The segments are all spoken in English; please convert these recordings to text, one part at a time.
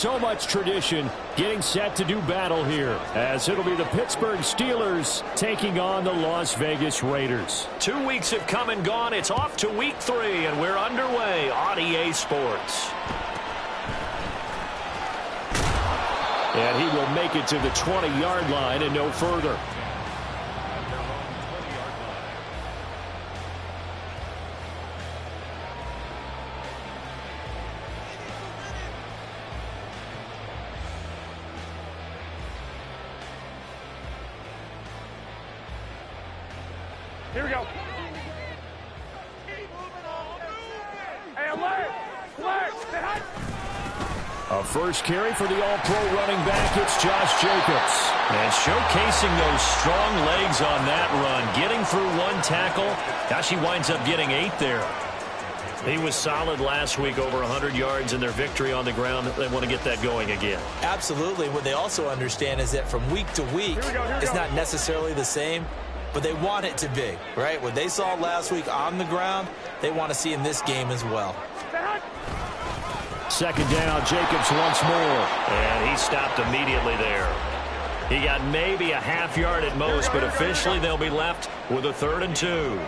So much tradition getting set to do battle here, as it'll be the Pittsburgh Steelers taking on the Las Vegas Raiders. 2 weeks have come and gone. It's off to week 3, and we're underway on EA Sports. And he will make it to the 20-yard line and no further. Here we go. Hey, alert! A first carry for the all-pro running back. It's Josh Jacobs. And showcasing those strong legs on that run. Getting through one tackle. Gosh, he winds up getting 8 there. He was solid last week, over 100 yards in their victory on the ground. They want to get that going again. Absolutely. What they also understand is that from week to week, it's not necessarily the same, but they want it to be, right? What they saw last week on the ground, they want to see in this game as well. Second down, Jacobs once more. And he stopped immediately there. He got maybe a half yard at most, but officially they'll be left with a 3rd and 2.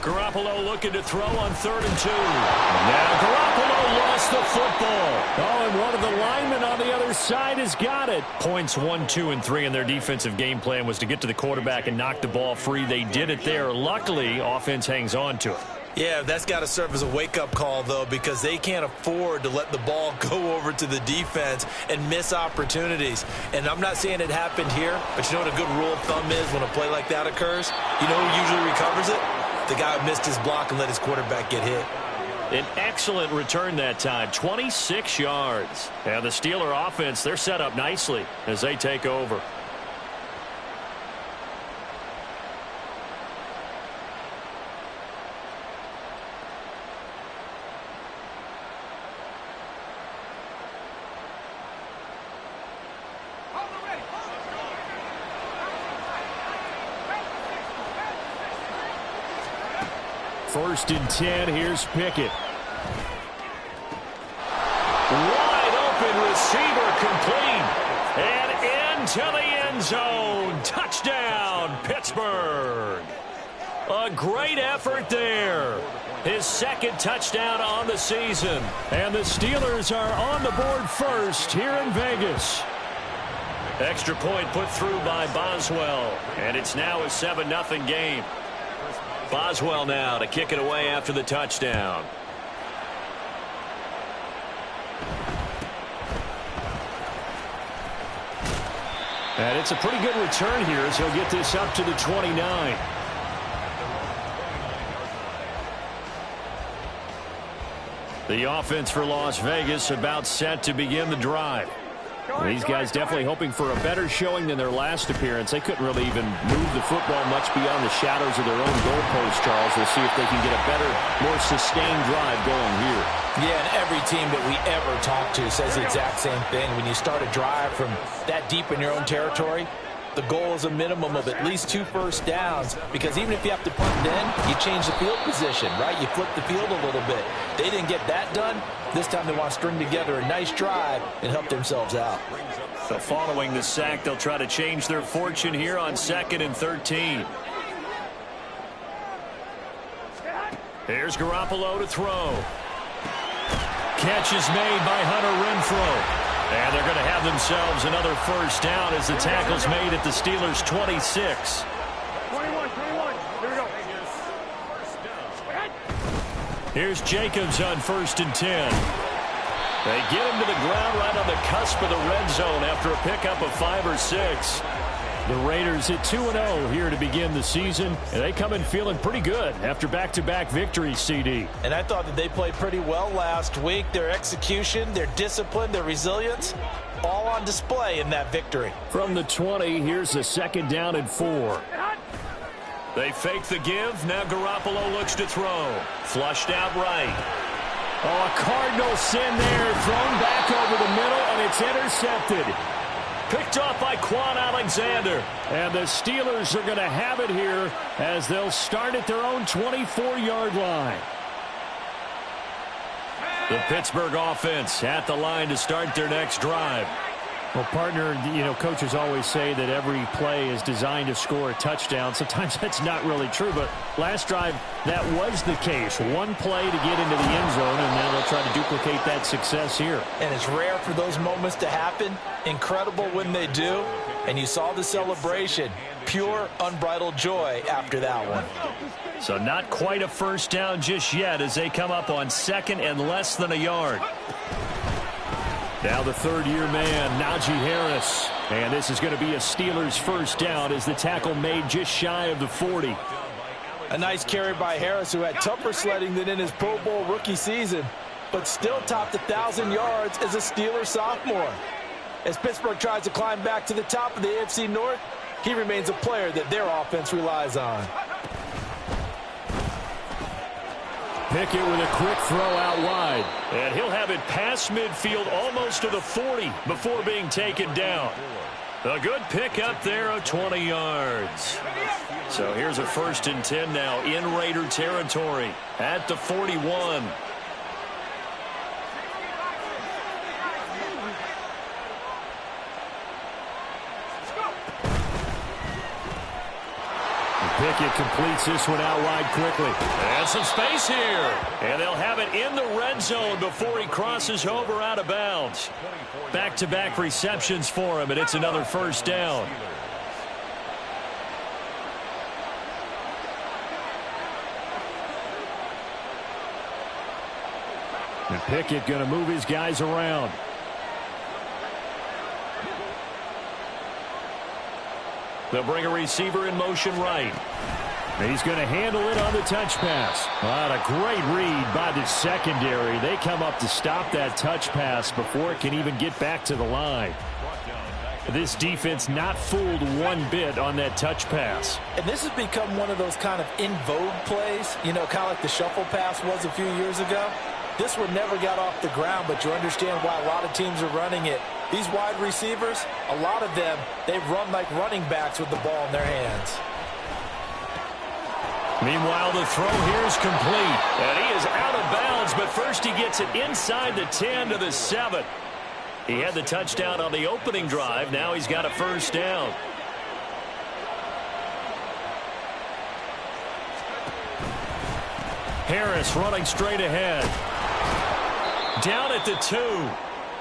Garoppolo looking to throw on 3rd and 2. Now Garoppolo lost the football. Oh, and one of the linemen on the other side has got it. Points 1, 2, and 3 in their defensive game plan was to get to the quarterback and knock the ball free. They did it there. Luckily, offense hangs on to it. Yeah, that's got to serve as a wake-up call, though, because they can't afford to let the ball go over to the defense and miss opportunities. And I'm not saying it happened here, but you know what a good rule of thumb is when a play like that occurs? You know who usually recovers it? The guy who missed his block and let his quarterback get hit. An excellent return that time, 26 yards. And the Steeler offense, they're set up nicely as they take over. First and 10, here's Pickett. Wide open receiver complete. And into the end zone. Touchdown, Pittsburgh. A great effort there. His 2nd touchdown on the season. And the Steelers are on the board first here in Vegas. Extra point put through by Boswell. And it's now a 7-0 game. Boswell now to kick it away after the touchdown. And it's a pretty good return here as he'll get this up to the 29. The offense for Las Vegas about set to begin the drive. These guys definitely hoping for a better showing than their last appearance. They couldn't really even move the football much beyond the shadows of their own goalpost, Charles. We'll see if they can get a better, more sustained drive going here. Yeah, and every team that we ever talk to says the exact same thing. When you start a drive from that deep in your own territory, the goal is a minimum of at least 2 first downs, because even if you have to punt then, you change the field position, right? You flip the field a little bit. They didn't get that done. This time they want to string together a nice drive and help themselves out. So following the sack, they'll try to change their fortune here on 2nd and 13. Here's Garoppolo to throw. Catch is made by Hunter Renfrow. And they're going to have themselves another first down as the tackle's made at the Steelers' 26. 21. Here we go. Here's Jacobs on 1st and 10. They get him to the ground right on the cusp of the red zone after a pickup of 5 or 6. The Raiders at 2-0 here to begin the season, and they come in feeling pretty good after back-to-back victories, CD. And I thought that they played pretty well last week. Their execution, their discipline, their resilience, all on display in that victory. From the 20, here's a 2nd down and 4. They fake the give. Now Garoppolo looks to throw. Flushed out right. Oh, a Cardinal sin there, thrown back over the middle, and it's intercepted. Picked off by Quan Alexander. And the Steelers are going to have it here as they'll start at their own 24-yard line. The Pittsburgh offense at the line to start their next drive. Well, partner, coaches always say that every play is designed to score a touchdown. Sometimes that's not really true, but last drive, that was the case. One play to get into the end zone, and now they'll try to duplicate that success here. And it's rare for those moments to happen. Incredible when they do. And you saw the celebration. Pure, unbridled joy after that one. So not quite a first down just yet as they come up on second and less than a yard. Now the third-year man, Najee Harris. And this is going to be a Steelers first down as the tackle made just shy of the 40. A nice carry by Harris, who had tougher sledding than in his Pro Bowl rookie season, but still topped 1,000 yards as a Steelers sophomore. As Pittsburgh tries to climb back to the top of the AFC North, he remains a player that their offense relies on. Pickett with a quick throw out wide. And he'll have it past midfield almost to the 40 before being taken down. A good pick up there of 20 yards. So here's a 1st and 10 now in Raider territory at the 41. Pickett completes this one out wide quickly. And some space here. And they'll have it in the red zone before he crosses over out of bounds. Back-to-back receptions for him, and it's another first down. And Pickett going to move his guys around. They'll bring a receiver in motion right. And he's going to handle it on the touch pass. What a great read by the secondary. They come up to stop that touch pass before it can even get back to the line. This defense not fooled one bit on that touch pass. And this has become one of those kind of in vogue plays, kind of like the shuffle pass was a few years ago. This one never got off the ground, but you understand why a lot of teams are running it. These wide receivers, a lot of them, they run like running backs with the ball in their hands. Meanwhile, the throw here is complete. And he is out of bounds, but first he gets it inside the 10 to the 7. He had the touchdown on the opening drive. Now he's got a first down. Harris running straight ahead. Down at the 2.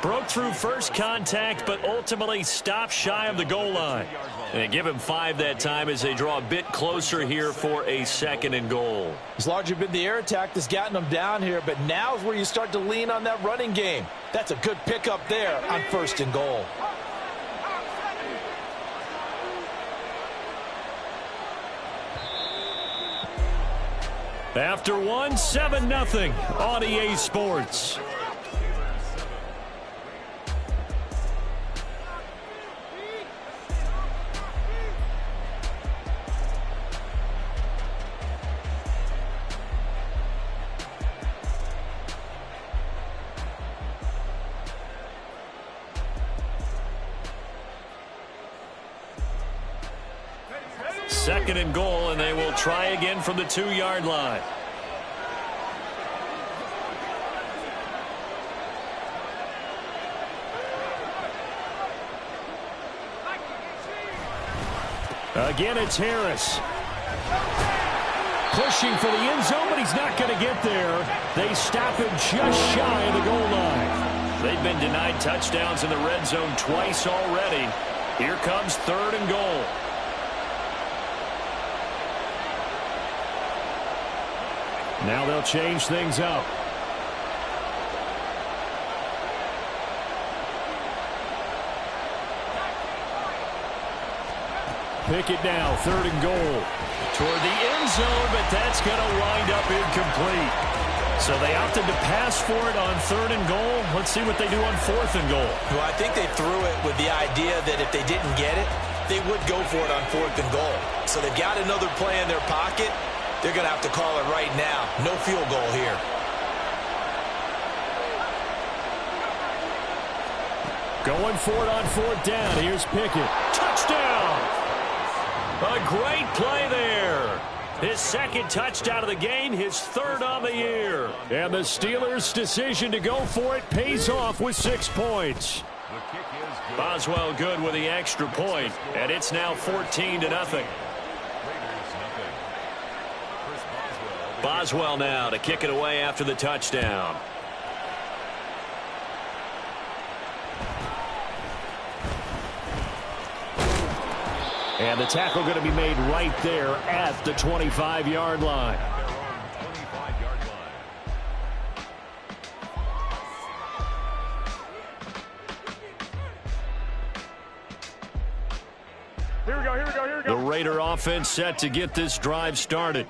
Broke through first contact, but ultimately stopped shy of the goal line. And they give him 5 that time as they draw a bit closer here for a 2nd and goal. It's largely been the air attack that's gotten them down here, but now is where you start to lean on that running game. That's a good pickup there on 1st and goal. After one, 7-0 on EA Sports. Second and goal, and they will try again from the 2-yard line. Again, it's Harris. Pushing for the end zone, but he's not going to get there. They stop him just shy of the goal line. They've been denied touchdowns in the red zone twice already. Here comes 3rd and goal. Now they'll change things up. Pickett now, 3rd and goal. Toward the end zone, but that's going to wind up incomplete. So they opted to pass for it on 3rd and goal. Let's see what they do on 4th and goal. Well, I think they threw it with the idea that if they didn't get it, they would go for it on 4th and goal. So they've got another play in their pocket. They're going to have to call it right now. No field goal here. Going for it on 4th down. Here's Pickett. Touchdown! A great play there. His second touchdown of the game, his 3rd on the year. And the Steelers' decision to go for it pays off with 6 points. Boswell good with the extra point, and it's now 14-0. Boswell now to kick it away after the touchdown. And the tackle going to be made right there at the 25-yard line. Here we go, here we go, here we go. The Raider offense set to get this drive started.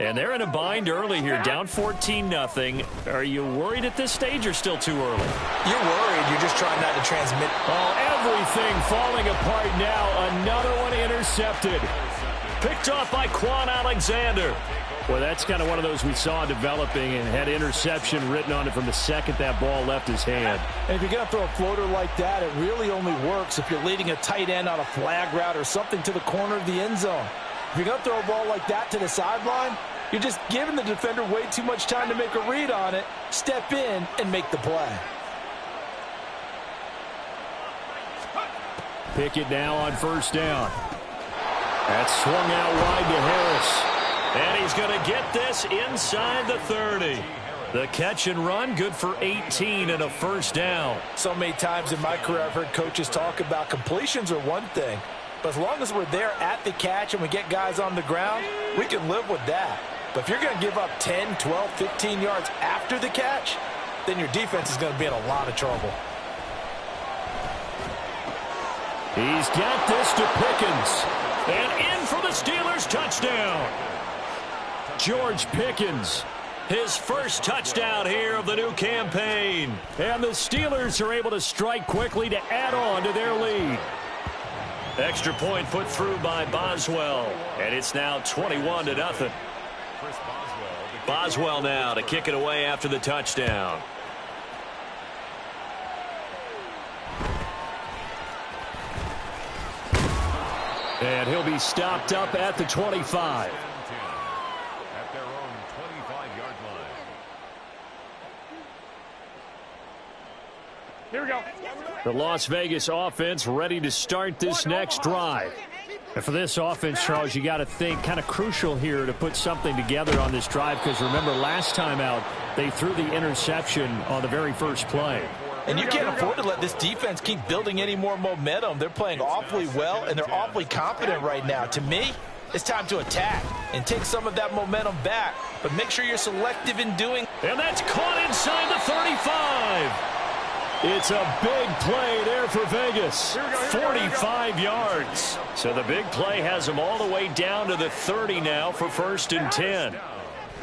And they're in a bind early here, down 14-0. Are you worried at this stage or still too early? You're worried. You're just trying not to transmit. Oh, everything falling apart now. Another one intercepted. Picked off by Quan Alexander. Well, that's kind of one of those we saw developing and had interception written on it from the second that ball left his hand. And if you're going to throw a floater like that, it really only works if you're leading a tight end on a flag route or something to the corner of the end zone. If you're going to throw a ball like that to the sideline, you're just giving the defender way too much time to make a read on it, step in, and make the play. Pickett now on 1st down. That's swung out wide to Harris. And he's going to get this inside the 30. The catch and run, good for 18 and a 1st down. So many times in my career I've heard coaches talk about completions are one thing. But as long as we're there at the catch and we get guys on the ground, we can live with that. But if you're going to give up 10, 12, 15 yards after the catch, then your defense is going to be in a lot of trouble. He's got this to Pickens. And in for the Steelers touchdown. George Pickens. His first touchdown here of the new campaign. And the Steelers are able to strike quickly to add on to their lead. Extra point put through by Boswell. And it's now 21-0. Boswell now to kick it away after the touchdown. And he'll be stopped up at the 25. At their own 25-yard line. Here we go. The Las Vegas offense ready to start this next drive. And for this offense, Charles, you got to think kind of crucial here to put something together on this drive, because remember last time out they threw the interception on the very first play. And you can't afford to let this defense keep building any more momentum. They're playing awfully well, and they're awfully confident right now. To me, it's time to attack and take some of that momentum back. But make sure you're selective in doing. And that's caught inside the 35. It's a big play there for Vegas. 45 yards. So the big play has them all the way down to the 30 now for 1st and 10.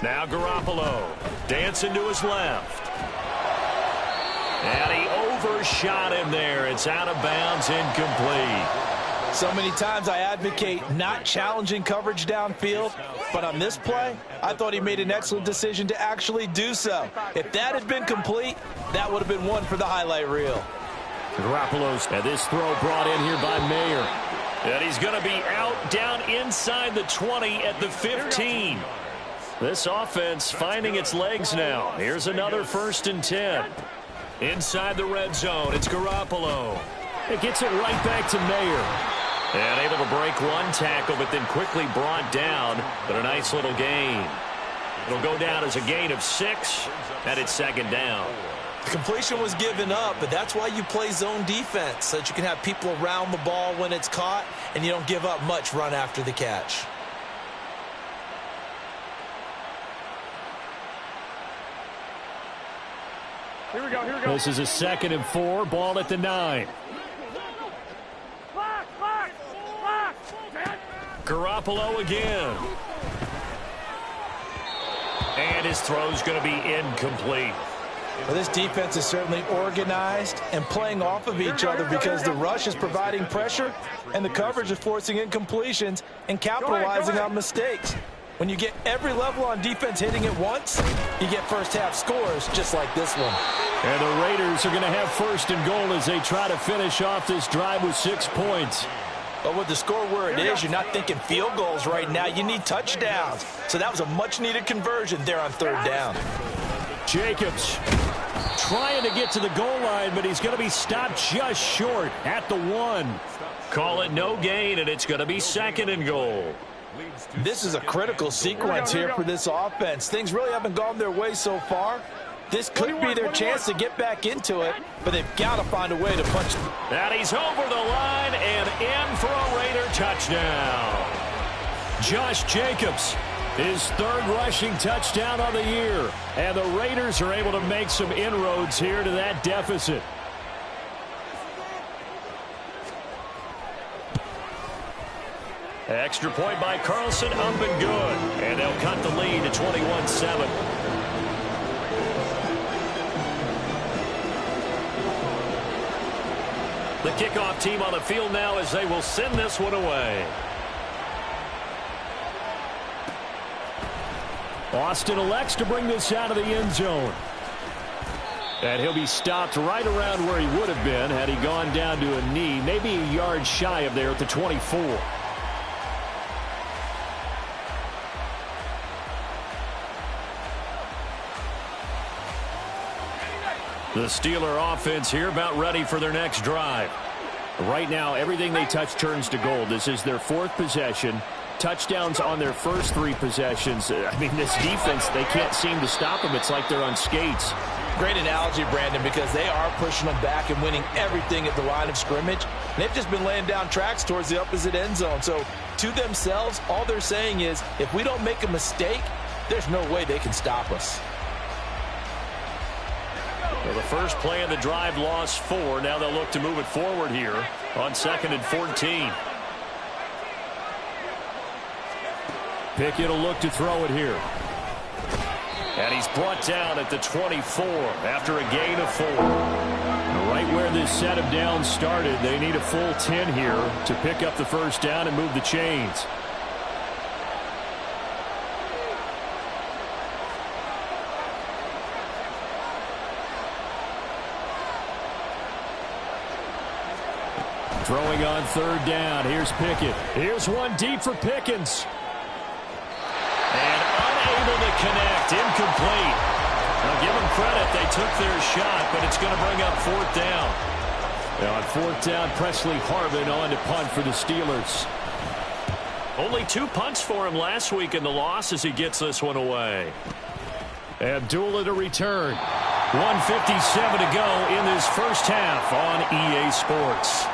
Now Garoppolo dancing to his left. And he overshot him there. It's out of bounds, incomplete. So many times I advocate not challenging coverage downfield, but on this play, I thought he made an excellent decision to actually do so. If that had been complete, that would have been one for the highlight reel. Garoppolo's, and this throw brought in here by Mayer. And he's going to be out down inside the 20 at the 15. This offense finding its legs now. Here's another 1st and 10. Inside the red zone, it's Garoppolo. It gets it right back to Mayer. And able to break one tackle, but then quickly brought down. But a nice little gain. It'll go down as a gain of 6, and it's 2nd down. The completion was given up, but that's why you play zone defense, so that you can have people around the ball when it's caught, and you don't give up much run after the catch. Here we go, here we go. This is a 2nd and 4, ball at the 9. Garoppolo again. And his throw's going to be incomplete. Well, this defense is certainly organized and playing off of each other because the rush is providing pressure and the coverage is forcing incompletions and capitalizing on mistakes. When you get every level on defense hitting at once, you get first half scores just like this one. And the Raiders are going to have first and goal as they try to finish off this drive with 6 points. But with the score where it is, you're not thinking field goals right now. You need touchdowns. So that was a much-needed conversion there on 3rd down. Jacobs trying to get to the goal line, but he's going to be stopped just short at the 1. Call it no gain, and it's going to be 2nd and goal. This is a critical sequence here for this offense. Things really haven't gone their way so far. This could be their chance to get back into it, but they've got to find a way to punch. And he's over the line and in for a Raider touchdown. Josh Jacobs, his 3rd rushing touchdown of the year. And the Raiders are able to make some inroads here to that deficit. Extra point by Carlson, up and good. And they'll cut the lead to 21-7. The kickoff team on the field now as they will send this one away. Austin elects to bring this out of the end zone. And he'll be stopped right around where he would have been had he gone down to a knee, maybe a yard shy of there at the 24. The Steeler offense here about ready for their next drive. Right now, everything they touch turns to gold. This is their 4th possession. Touchdowns on their first 3 possessions. I mean, this defense, they can't seem to stop them. It's like they're on skates. Great analogy, Brandon, because they are pushing them back and winning everything at the line of scrimmage. They've just been laying down tracks towards the opposite end zone. So, to themselves, all they're saying is, if we don't make a mistake, there's no way they can stop us. Well, the first play of the drive lost 4. Now they'll look to move it forward here on 2nd and 14. Pickett will look to throw it here. And he's brought down at the 24 after a gain of 4. Right where this set of downs started, they need a full 10 here to pick up the first down and move the chains. Throwing on 3rd down. Here's Pickett. Here's one deep for Pickens. And unable to connect. Incomplete. Now give them credit. They took their shot, but it's going to bring up 4th down. Now on 4th down, Presley Harvin on to punt for the Steelers. Only 2 punts for him last week in the loss as he gets this one away. Abdullah to return. 1:57 to go in this first half on EA Sports.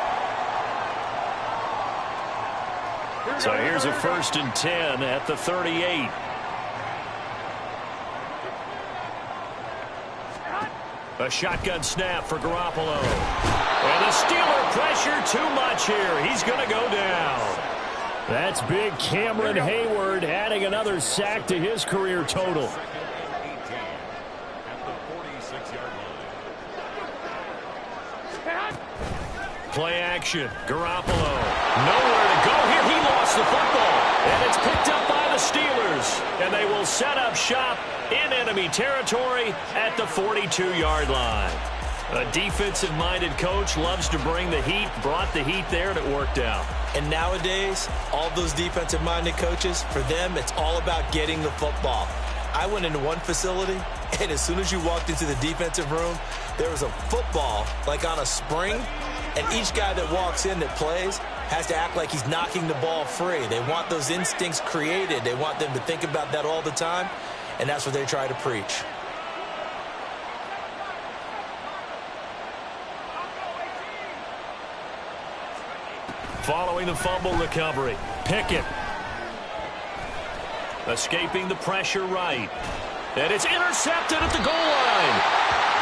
So here's a 1st and 10 at the 38. A shotgun snap for Garoppolo. And the Steeler pressure too much here. He's going to go down. That's big Cameron Hayward adding another sack to his career total. Play action. Garoppolo. Nowhere to go here. He lost the football. And it's picked up by the Steelers. And they will set up shop in enemy territory at the 42-yard line. A defensive-minded coach loves to bring the heat. Brought the heat there, and it worked out. And nowadays, all those defensive-minded coaches, for them, it's all about getting the football. I went into one facility, and as soon as you walked into the defensive room, there was a football, like on a spring, and each guy that walks in that plays has to act like he's knocking the ball free. They want those instincts created. They want them to think about that all the time, and that's what they try to preach. Following the fumble recovery, Pickett. Escaping the pressure right. And it's intercepted at the goal line.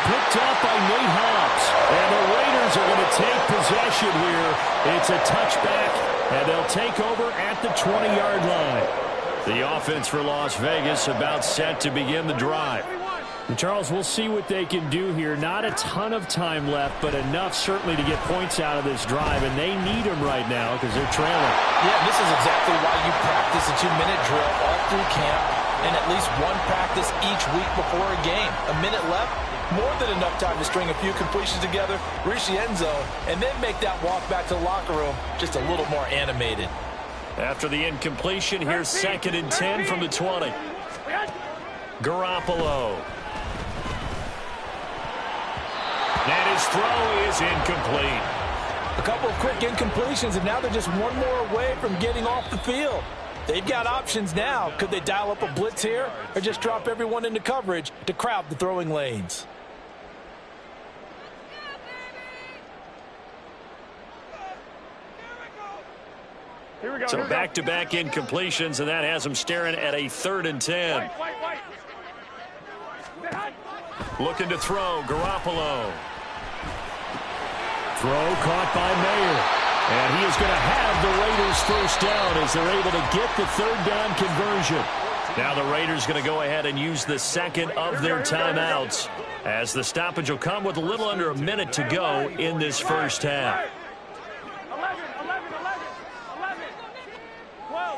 Picked up by Nate Hobbs. And the Raiders are going to take possession here. It's a touchback, and they'll take over at the 20-yard line. The offense for Las Vegas about set to begin the drive. And Charles, we'll see what they can do here. Not a ton of time left, but enough certainly to get points out of this drive, and they need them right now because they're trailing. Yeah, this is exactly why you practice a 2-minute drill all through camp and at least one practice each week before a game. A minute left, More than enough time to string a few completions together, reach the end zone, and then make that walk back to the locker room just a little more animated. After the incompletion, here's 2nd and 10 from the 20. Garoppolo. And his throw is incomplete. A couple of quick incompletions, and now they're just one more away from getting off the field. They've got options now. Could they dial up a blitz here or just drop everyone into coverage to crowd the throwing lanes? So back-to-back incompletions, and that has them staring at a 3rd and 10. Looking to throw, Garoppolo. Throw caught by Mayer. And he is going to have the Raiders first down as they're able to get the 3rd down conversion. Now the Raiders going to go ahead and use the 2nd of their timeouts, as the stoppage will come with a little under a minute to go in this first half. 11, 12.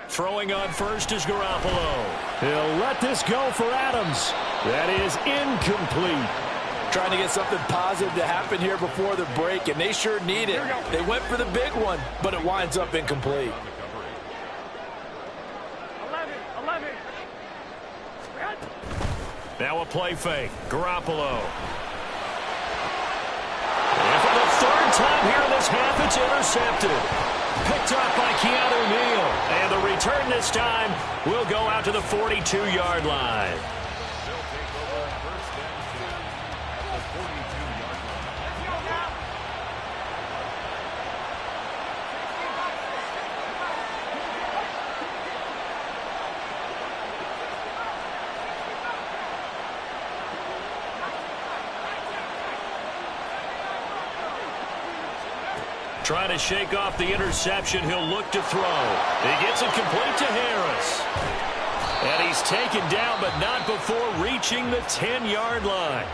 Throwing on first is Garoppolo. He'll let this go for Adams. That is incomplete. Trying to get something positive to happen here before the break, and they sure need it. They went for the big one, but it winds up incomplete. 11. Now a play fake. Garoppolo. And for the 3rd time here in this half, it's intercepted. Picked up by Keanu Neal. And the return this time will go out to the 42-yard line. Trying to shake off the interception. He'll look to throw. He gets it complete to Harris. And he's taken down, but not before reaching the 10-yard line.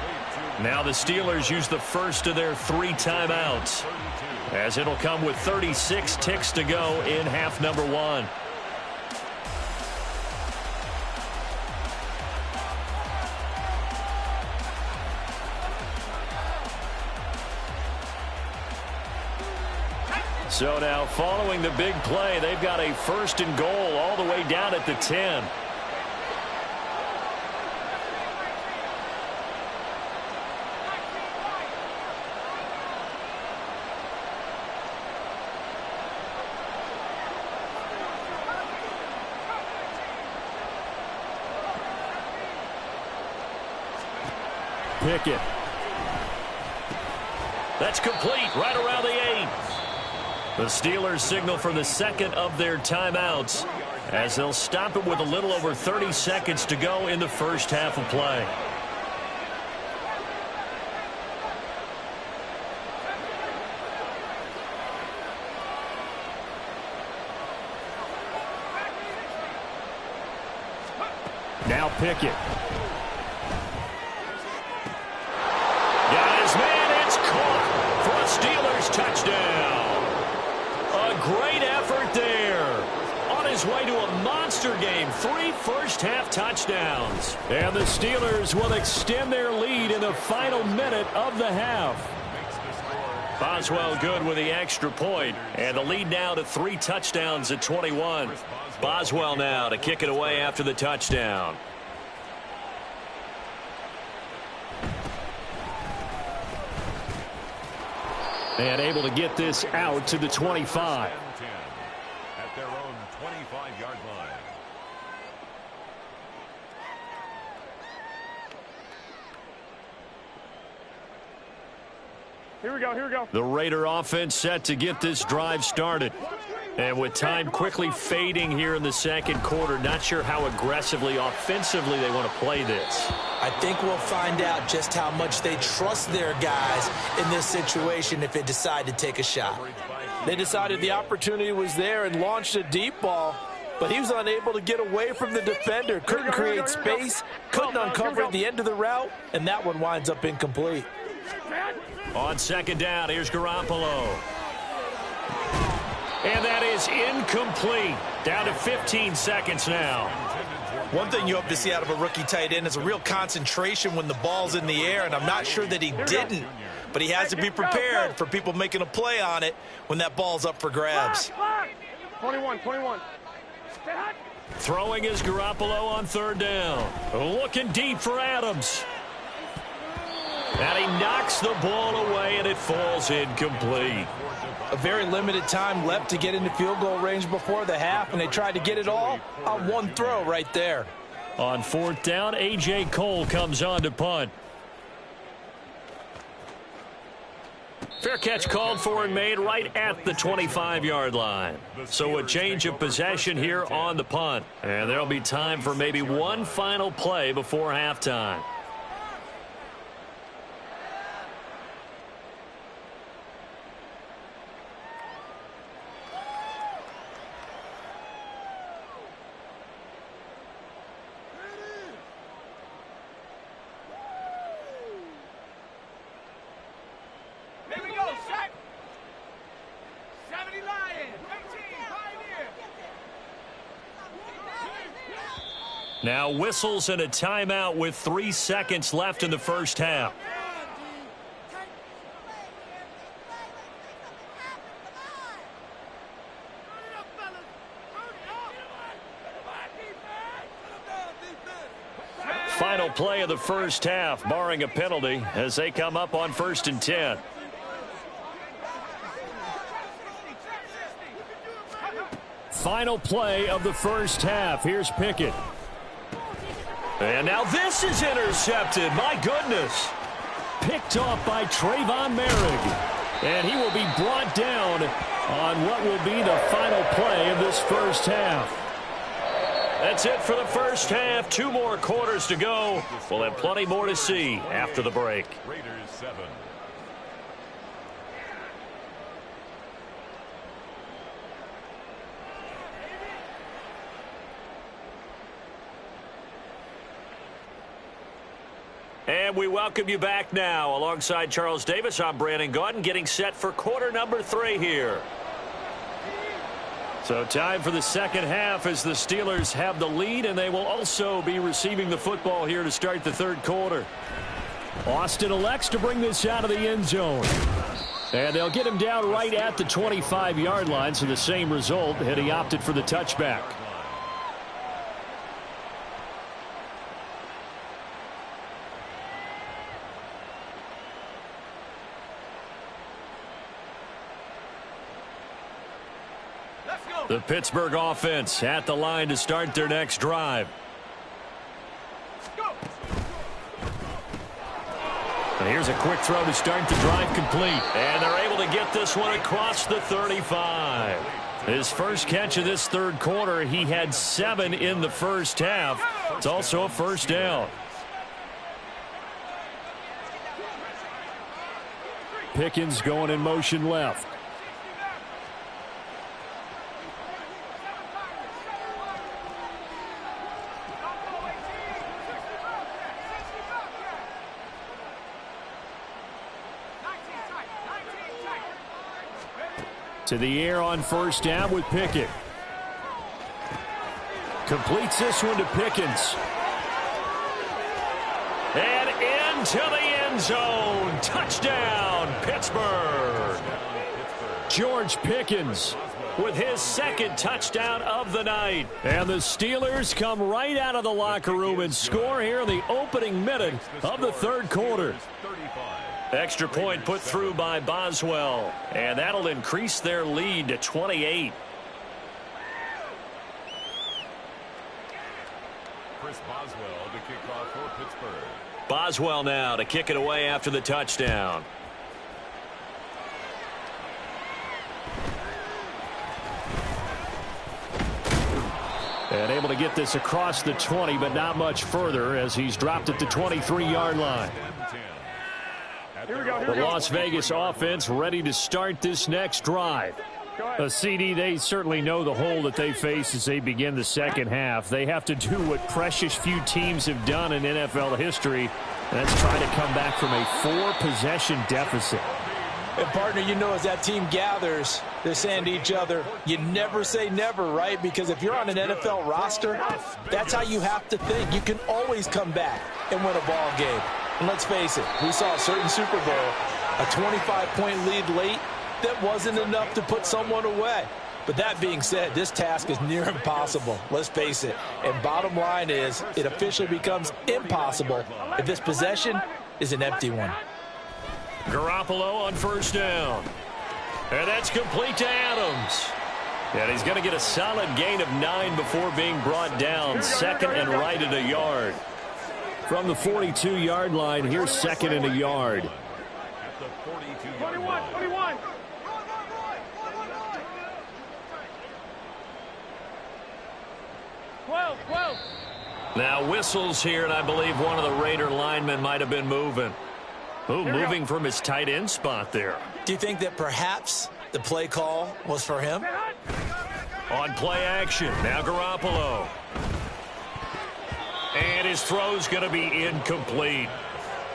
Now the Steelers use the first of their 3 timeouts, as it'll come with 36 ticks to go in half number 1. So now, following the big play, they've got a 1st and goal all the way down at the 10. Pickett. That's complete right around the 8. The Steelers signal for the 2nd of their timeouts, as they'll stop it with a little over 30 seconds to go in the first half of play. Now Pickett. Got his man. It's caught for a Steelers touchdown. A great effort there. On his way to a monster game. 3 first-half touchdowns. And the Steelers will extend their lead in the final minute of the half. Boswell good with the extra point. And the lead now to 3 touchdowns at 21. Boswell now to kick it away after the touchdown. And able to get this out to the 25. At their own 25-yard line. Here we go. The Raider offense set to get this drive started. And with time quickly fading here in the 2nd quarter, not sure how aggressively, offensively they want to play this. I think we'll find out just how much they trust their guys in this situation if they decide to take a shot. They decided the opportunity was there and launched a deep ball, but he was unable to get away from the defender. Couldn't create space, couldn't uncover the end of the route, and that one winds up incomplete. On 2nd down, here's Garoppolo. And that is incomplete. Down to 15 seconds now. One thing you hope to see out of a rookie tight end is a real concentration when the ball's in the air, and I'm not sure that he didn't, but he has to be prepared for people making a play on it when that ball's up for grabs. 21. Throwing is Garoppolo on third down. Looking deep for Adams. And he knocks the ball away, and it falls incomplete. A very limited time left to get into field goal range before the half, and they tried to get it all on one throw right there. On fourth down, A.J. Cole comes on to punt. Fair catch called for and made right at the 25-yard line. So a change of possession here on the punt. And there'll be time for maybe one final play before halftime. Now whistles and a timeout with 3 seconds left in the first half. Final play of the first half, barring a penalty, as they come up on 1st and 10. Final play of the first half. Here's Pickett. And now this is intercepted. My goodness. Picked off by Trayvon Merrick. And he will be brought down on what will be the final play of this first half. That's it for the first half. 2 more quarters to go. We'll have plenty more to see after the break. Raiders 7. And we welcome you back now. Alongside Charles Davis, I'm Brandon Gaudin, getting set for quarter number 3 here. So time for the second half as the Steelers have the lead, and they will also be receiving the football here to start the third quarter. Austin elects to bring this out of the end zone. And they'll get him down right at the 25-yard line, so the same result had he opted for the touchback. The Pittsburgh offense at the line to start their next drive. And here's a quick throw to start the drive complete. And they're able to get this one across the 35. His first catch of this third quarter, he had 7 in the first half. It's also a first down. Pickens going in motion left. To the air on first down with Pickett. Completes this one to Pickens. And into the end zone. Touchdown, Pittsburgh. George Pickens with his second touchdown of the night. And the Steelers come right out of the locker room and score here in the opening minute of the third quarter. Extra point put through by Boswell, and that'll increase their lead to 28. Chris Boswell to kick off for Pittsburgh. Boswell now to kick it away after the touchdown. And able to get this across the 20, but not much further as he's dropped at the 23-yard line. The Las Vegas offense ready to start this next drive. CD, they certainly know the hole that they face as they begin the second half. They have to do what precious few teams have done in NFL history. That's try to come back from a 4-possession deficit. And, partner, you know, as that team gathers, they're saying to each other, you never say never, right? Because if you're on an NFL roster, that's how you have to think. You can always come back and win a ball game. And let's face it, we saw a certain Super Bowl, a 25-point lead late, that wasn't enough to put someone away. But that being said, this task is near impossible. Let's face it. And bottom line is, it officially becomes impossible if this possession is an empty one. Garoppolo on first down. And that's complete to Adams. And he's going to get a solid gain of 9 before being brought down. Second and right at a yard. From the 42-yard line, here's second and a yard. At the 42-yard 21, line. 21. Now whistles here, and I believe one of the Raider linemen might have been moving. Ooh, moving from his tight end spot there. Do you think that perhaps the play call was for him? On play action, now Garoppolo. And his throw's going to be incomplete.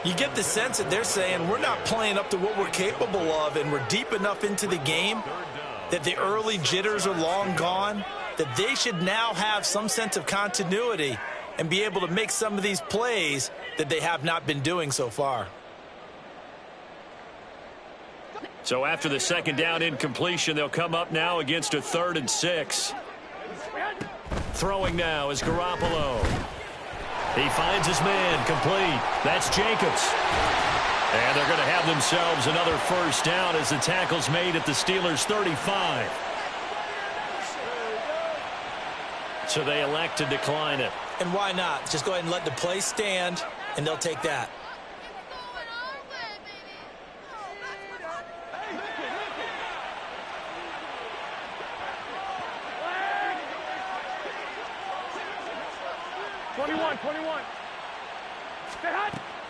You get the sense that they're saying we're not playing up to what we're capable of, and we're deep enough into the game that the early jitters are long gone, that they should now have some sense of continuity and be able to make some of these plays that they have not been doing so far. So after the second down incompletion, they'll come up now against a 3rd and 6. Throwing now is Garoppolo. He finds his man complete. That's Jacobs. And they're going to have themselves another first down as the tackle's made at the Steelers' 35. So they elect to decline it. And why not? Just go ahead and let the play stand, and they'll take that.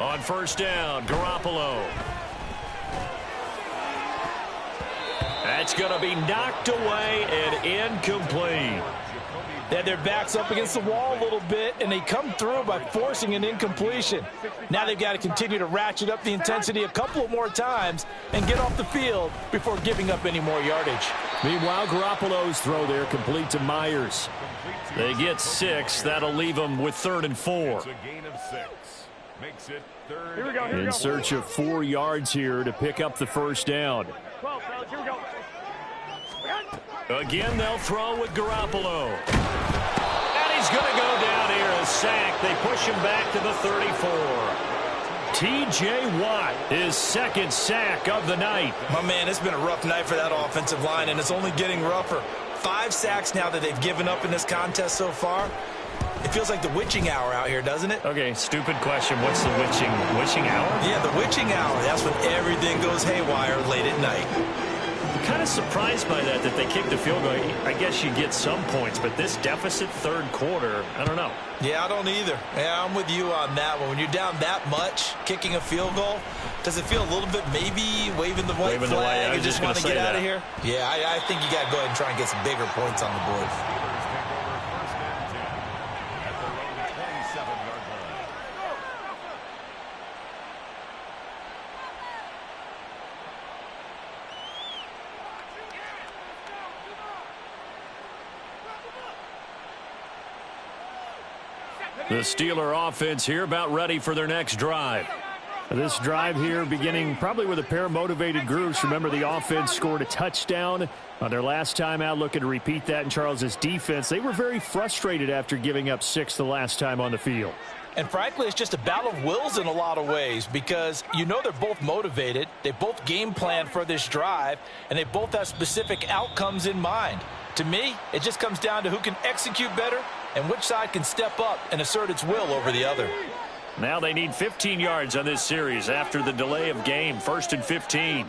On first down, Garoppolo. That's going to be knocked away and incomplete. They had their backs up against the wall a little bit, and they come through by forcing an incompletion. Now they've got to continue to ratchet up the intensity a couple of more times and get off the field before giving up any more yardage. Meanwhile, Garoppolo's throw there complete to Myers. They get 6. That'll leave them with 3rd and 4. It's a gain of 6. Makes it 3rd. Here we go. In search of 4 yards here to pick up the first down. 12, fellas, here we go. Again, they'll throw with Garoppolo. And he's going to go down here, a sack. They push him back to the 34. T.J. Watt, his 2nd sack of the night. My man, it's been a rough night for that offensive line, and it's only getting rougher. 5 sacks now that they've given up in this contest so far. It feels like the witching hour out here, doesn't it? Okay, stupid question. What's the witching hour? Yeah, the witching hour. That's when everything goes haywire late at night. I'm kind of surprised by that they kicked the field goal. I guess you get some points, but this deficit 3rd quarter, I don't know. Yeah, I don't either. Yeah, I'm with you on that one. When you're down that much, kicking a field goal, does it feel a little bit maybe waving the white flag and just want to get out of here? Yeah, I think you got to go ahead and try and get some bigger points on the board. The Steeler offense here about ready for their next drive. This drive here beginning probably with a pair of motivated groups. Remember, the offense scored a touchdown on their last time out, looking to repeat that in Charles's defense. They were very frustrated after giving up 6 the last time on the field. And frankly, it's just a battle of wills in a lot of ways because you know they're both motivated. They both game plan for this drive, and they both have specific outcomes in mind. To me, it just comes down to who can execute better and which side can step up and assert its will over the other. Now they need 15 yards on this series after the delay of game. 1st and 15.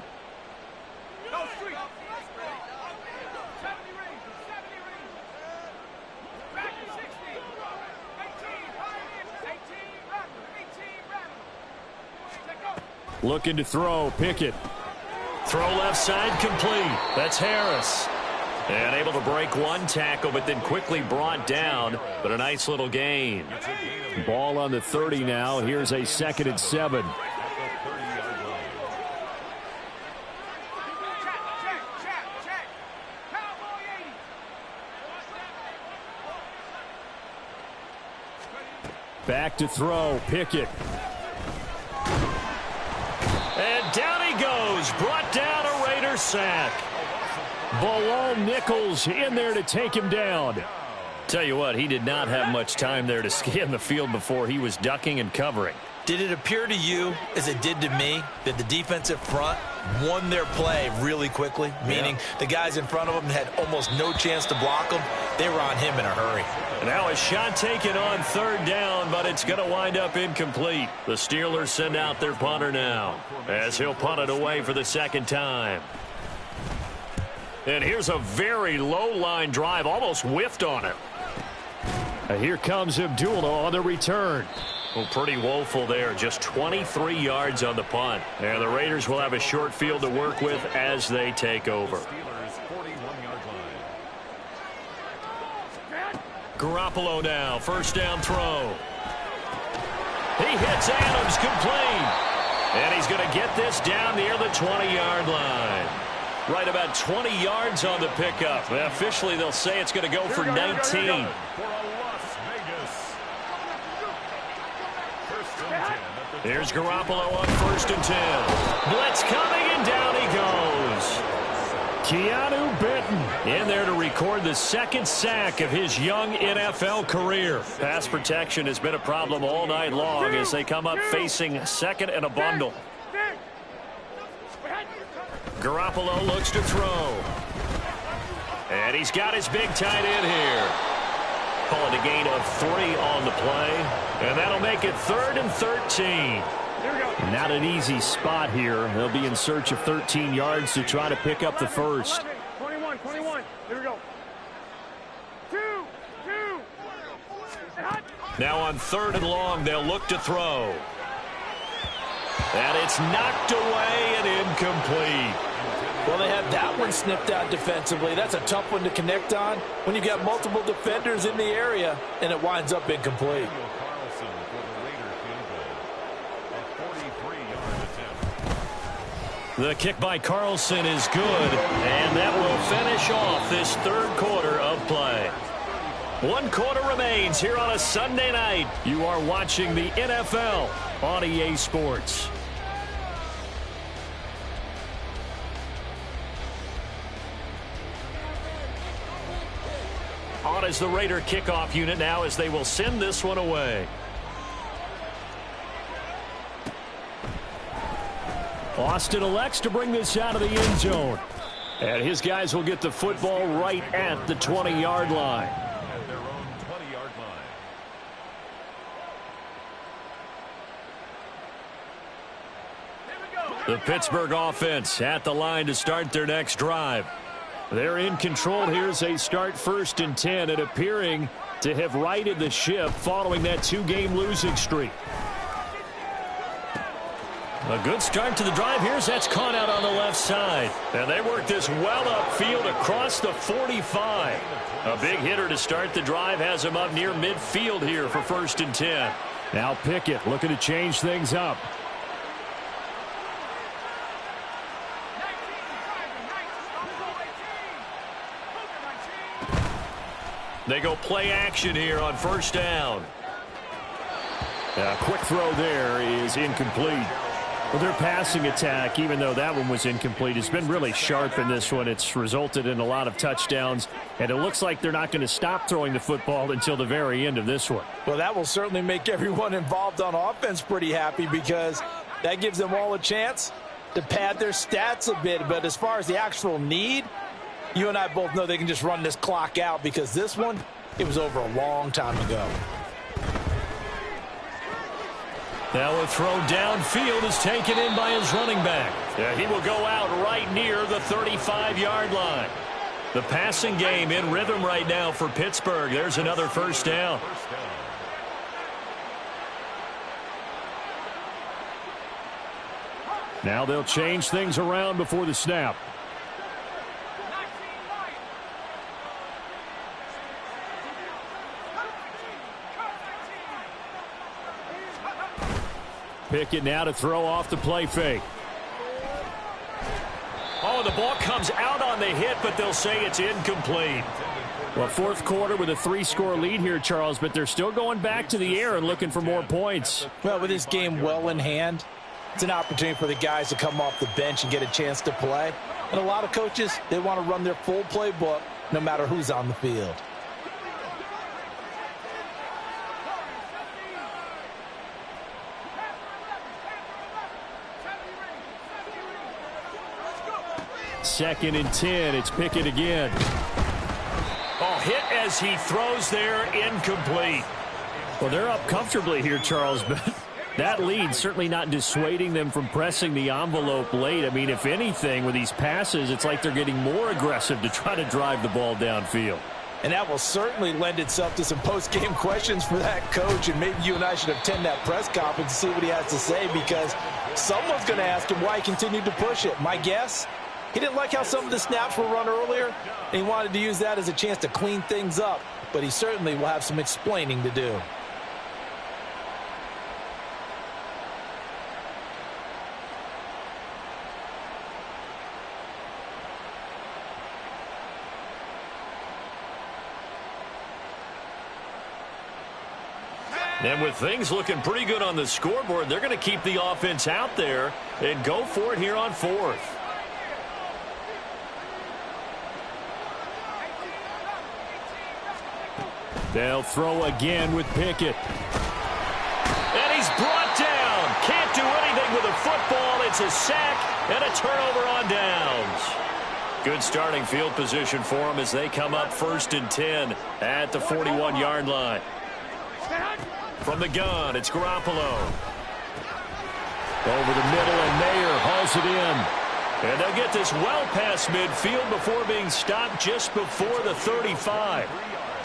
Looking to throw, Pickett. Throw left side complete. That's Harris. And able to break one tackle, but then quickly brought down. But a nice little gain. Ball on the 30 now. Here's a 2nd and 7. Back to throw. Pickett. And down he goes. Brought down a Raider sack. Bilal Nichols in there to take him down. Tell you what, he did not have much time there to scan the field before he was ducking and covering. Did it appear to you, as it did to me, that the defensive front won their play really quickly? Meaning the guys in front of them had almost no chance to block them. They were on him in a hurry. Now a shot taken on third down, but it's going to wind up incomplete. The Steelers send out their punter now, as he'll punt it away for the second time. And here's a very low-line drive, almost whiffed on it. And here comes Abdullah on the return. Well, pretty woeful there. Just 23 yards on the punt. And the Raiders will have a short field to work with as they take over. Garoppolo now. First down throw. He hits Adams complete. And he's going to get this down near the 20-yard line. Right about 20 yards on the pickup. Officially, they'll say it's going to go for 19. Here's Garoppolo on first and 10. Blitz coming, and down he goes. Keanu Benton in there to record the second sack of his young NFL career. Pass protection has been a problem all night long as they come up facing second and a bundle. Garoppolo looks to throw. And he's got his big tight end here. Call it a gain of 3 on the play. And that'll make it 3rd and 13. Not an easy spot here. They'll be in search of 13 yards to try to pick up the first. 21. Here we go. 2. Now on 3rd and long, they'll look to throw. And it's knocked away and incomplete. Well, they have that one snipped out defensively. That's a tough one to connect on when you've got multiple defenders in the area, and it winds up incomplete. The kick by Carlson is good, and that will finish off this third quarter of play. 1 quarter remains here on a Sunday night. You are watching the NFL on EA Sports. On is the Raider kickoff unit now as they will send this one away. Austin elects to bring this out of the end zone. And his guys will get the football right at the 20-yard line. At their own 20-yard line. The Pittsburgh offense at the line to start their next drive. They're in control here as they start 1st and 10 and appearing to have righted the ship following that 2-game losing streak. A good start to the drive. Here's that's caught out on the left side. And they work this well upfield across the 45. A big hitter to start the drive has him up near midfield here for 1st and 10. Now Pickett looking to change things up. They go play action here on 1st down. A quick throw there is incomplete. Well, their passing attack, even though that one was incomplete, has been really sharp in this one. It's resulted in a lot of touchdowns, and it looks like they're not going to stop throwing the football until the very end of this one. Well, that will certainly make everyone involved on offense pretty happy because that gives them all a chance to pad their stats a bit. But as far as the actual need, you and I both know they can just run this clock out because this one, it was over a long time ago. Now a throw downfield is taken in by his running back. Yeah, he will go out right near the 35-yard line. The passing game in rhythm right now for Pittsburgh. There's another 1st down. Now they'll change things around before the snap. Pickett now to throw off the play fake. Oh, the ball comes out on the hit, but they'll say it's incomplete. Well, fourth quarter with a 3-score lead here, Charles, but they're still going back to the air and looking for more points. Well, with this game well in hand, it's an opportunity for the guys to come off the bench and get a chance to play. And a lot of coaches, they want to run their full playbook no matter who's on the field. Second and 10. It's Pickett again. Oh, hit as he throws there, incomplete. Well, they're up comfortably here, Charles, but that lead certainly not dissuading them from pressing the envelope late. I mean, if anything, with these passes, it's like they're getting more aggressive to try to drive the ball downfield. And that will certainly lend itself to some post-game questions for that coach, and maybe you and I should attend that press conference to see what he has to say, because someone's going to ask him why he continued to push it. My guess, he didn't like how some of the snaps were run earlier, and he wanted to use that as a chance to clean things up. But he certainly will have some explaining to do. And with things looking pretty good on the scoreboard, they're going to keep the offense out there and go for it here on fourth. They'll throw again with Pickett. And he's brought down. Can't do anything with a football. It's a sack and a turnover on downs. Good starting field position for them as they come up 1st and 10 at the 41-yard line. From the gun, it's Garoppolo. Over the middle, and Mayer hauls it in. And they'll get this well past midfield before being stopped just before the 35.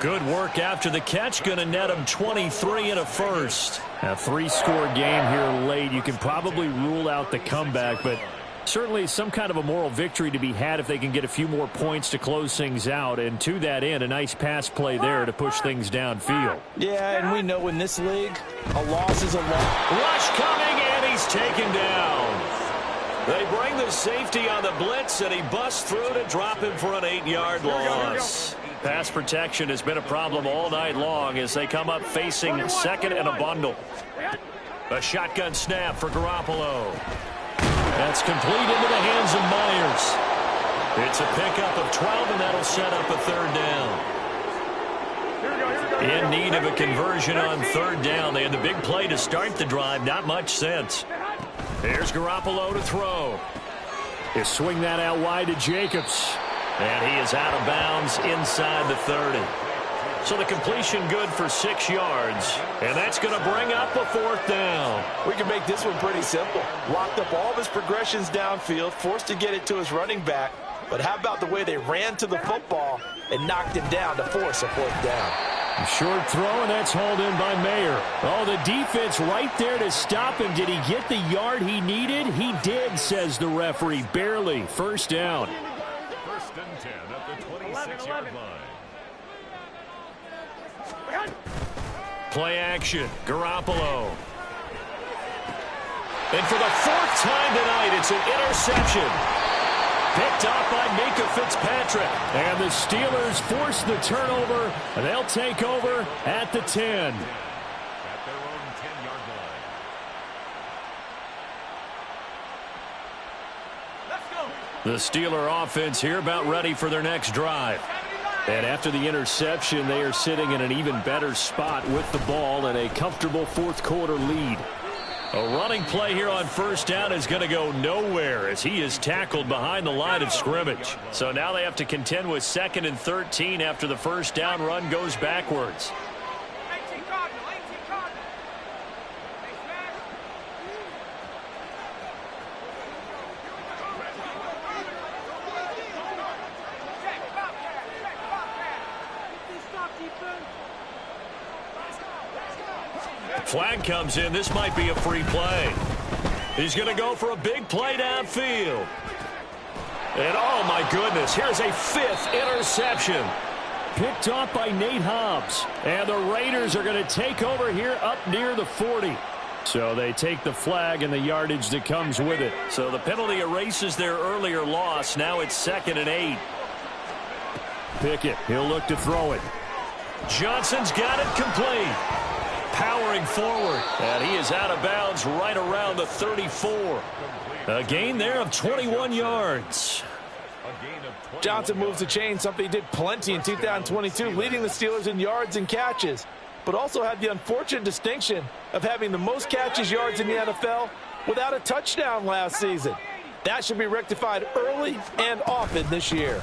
Good work after the catch. Going to net him 23 and a first. A 3-score game here late. You can probably rule out the comeback, but certainly some kind of a moral victory to be had if they can get a few more points to close things out. And to that end, a nice pass play there to push things downfield. Yeah, and we know in this league, a loss is a loss. Rush coming, and he's taken down. They bring the safety on the blitz, and he busts through to drop him for an 8-yard loss. Pass protection has been a problem all night long as they come up facing second and a bundle. A shotgun snap for Garoppolo. That's complete into the hands of Myers. It's a pickup of 12, and that'll set up a 3rd down. In need of a conversion on 3rd down. They had the big play to start the drive. Not much sense. Here's Garoppolo to throw. They swing that out wide to Jacobs. And he is out of bounds inside the 30. So the completion good for 6 yards. And that's going to bring up a 4th down. We can make this one pretty simple. Locked up all of his progressions downfield, forced to get it to his running back. But how about the way they ran to the football and knocked him down to force a 4th down? A short throw, and that's hauled in by Mayer. Oh, the defense right there to stop him. Did he get the yard he needed? He did, says the referee. Barely. 1st down. 1st and 10 at the 26-yard line. Play action. Garoppolo. And for the 4th time tonight, it's an interception. Picked off by Minka Fitzpatrick. And the Steelers force the turnover, and they'll take over at the 10. At their own 10-yard line. The Steeler offense here about ready for their next drive. And after the interception, they are sitting in an even better spot with the ball and a comfortable 4th quarter lead. A running play here on 1st down is going to go nowhere as he is tackled behind the line of scrimmage. So now they have to contend with 2nd and 13 after the 1st down run goes backwards. Flag comes in. This might be a free play. He's going to go for a big play downfield. And oh my goodness, here's a 5th interception. Picked off by Nate Hobbs. And the Raiders are going to take over here up near the 40. So they take the flag and the yardage that comes with it. So the penalty erases their earlier loss. Now it's 2nd and 8. Pickett, he'll look to throw it. Johnson's got it complete. Powering forward. And he is out of bounds right around the 34. A gain there of 21 yards. Johnson moves the chain, something he did plenty in 2022, leading the Steelers in yards and catches, but also had the unfortunate distinction of having the most catches yards in the NFL without a touchdown last season. That should be rectified early and often this year.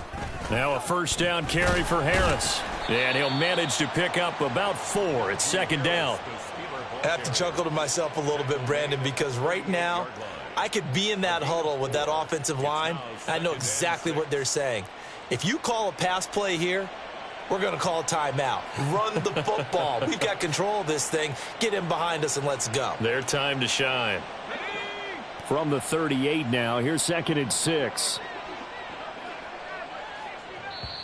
Now a first down carry for Harris. And he'll manage to pick up about 4 at second down. I have to chuckle to myself a little bit, Brandon, because right now I could be in that huddle with that offensive line. I know exactly what they're saying. If you call a pass play here, we're going to call a timeout. Run the football. We've got control of this thing. Get in behind us and let's go. Their time to shine. From the 38 now, here's 2nd and 6.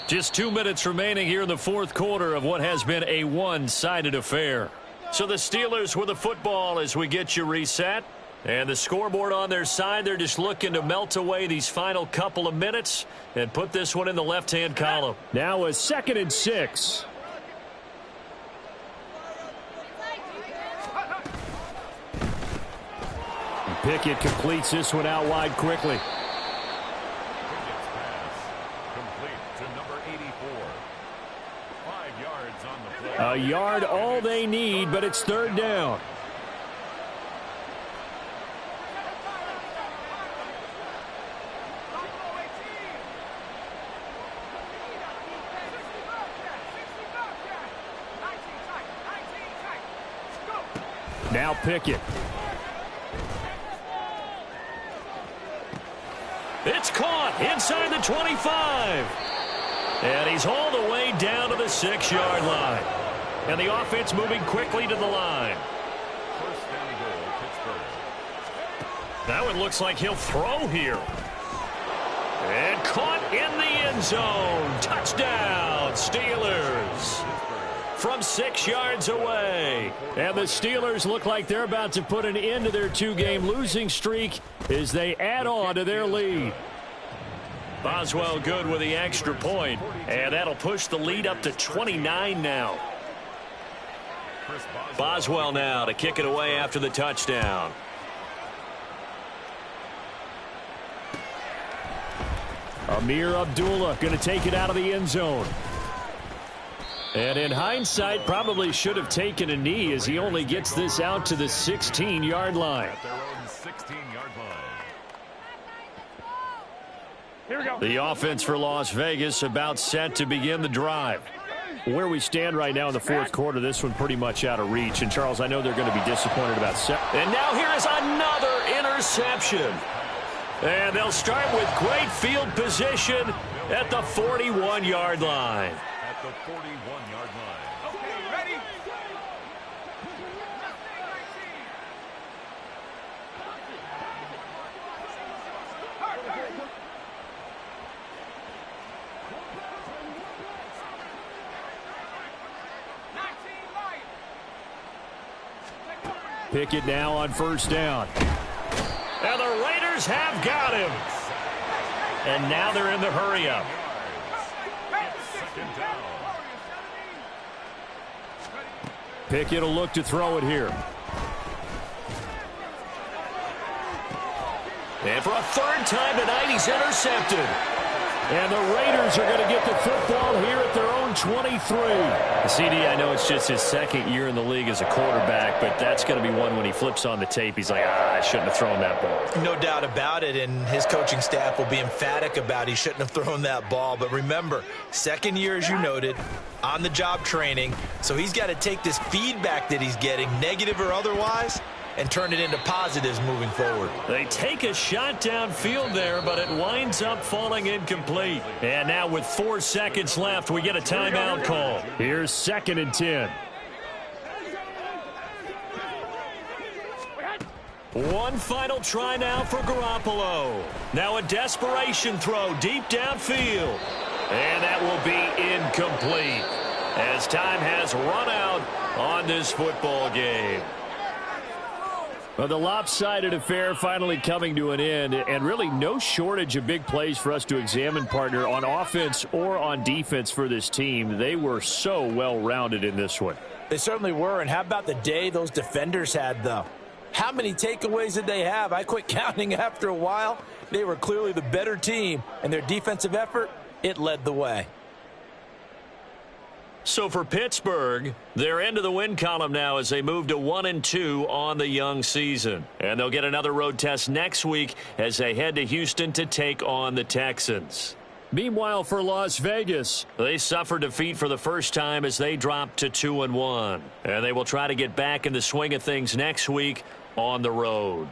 Just 2 minutes remaining here in the fourth quarter of what has been a one-sided affair. So the Steelers with the football as we get you reset. And the scoreboard on their side, they're just looking to melt away these final couple of minutes and put this one in the left-hand column. Now a 2nd and 6. Pickett completes this one out wide quickly. A yard all they need, but it's 3rd down. Now Pickett. It's caught inside the 25. And he's all the way down to the 6-yard line. And the offense moving quickly to the line. That one looks like he'll throw here. And caught in the end zone. Touchdown, Steelers. From 6 yards away. And the Steelers look like they're about to put an end to their 2-game losing streak as they add on to their lead. Boswell good with the extra point, and that'll push the lead up to 29 now. Boswell now to kick it away after the touchdown. Amir Abdullah going to take it out of the end zone. And in hindsight, probably should have taken a knee as he only gets this out to the 16-yard line. Here we go. The offense for Las Vegas about set to begin the drive. Where we stand right now in the fourth quarter, this one pretty much out of reach. And, Charles, I know they're going to be disappointed about And now here is another interception. And they'll start with great field position at the 41-yard line. At the 41-yard line. Okay, ready? Pickett now on first down. And the Raiders have got him. And now they're in the hurry-up. Pickett will look to throw it here. And for a 3rd time tonight, he's intercepted. And the Raiders are going to get the football here at their own 23. CD, I know it's just his 2nd year in the league as a quarterback, but that's going to be one when he flips on the tape. He's like, I shouldn't have thrown that ball. No doubt about it, and his coaching staff will be emphatic about he shouldn't have thrown that ball. But remember, 2nd year, as you noted, on-the-job training, so he's got to take this feedback that he's getting, negative or otherwise, and turn it into positives moving forward. They take a shot downfield there, but it winds up falling incomplete. And now with 4 seconds left, we get a timeout call. Here's 2nd and 10. One final try now for Garoppolo. Now a desperation throw deep downfield. And that will be incomplete as time has run out on this football game. Well, the lopsided affair finally coming to an end, and really no shortage of big plays for us to examine, partner, on offense or on defense for this team. They were so well-rounded in this one. They certainly were, and how about the day those defenders had, though? How many takeaways did they have? I quit counting after a while. They were clearly the better team, and their defensive effort, it led the way. So for Pittsburgh, they're into the win column now as they move to 1-2 on the young season. And they'll get another road test next week as they head to Houston to take on the Texans. Meanwhile, for Las Vegas, they suffered defeat for the first time as they dropped to 2-1. And they will try to get back in the swing of things next week on the road.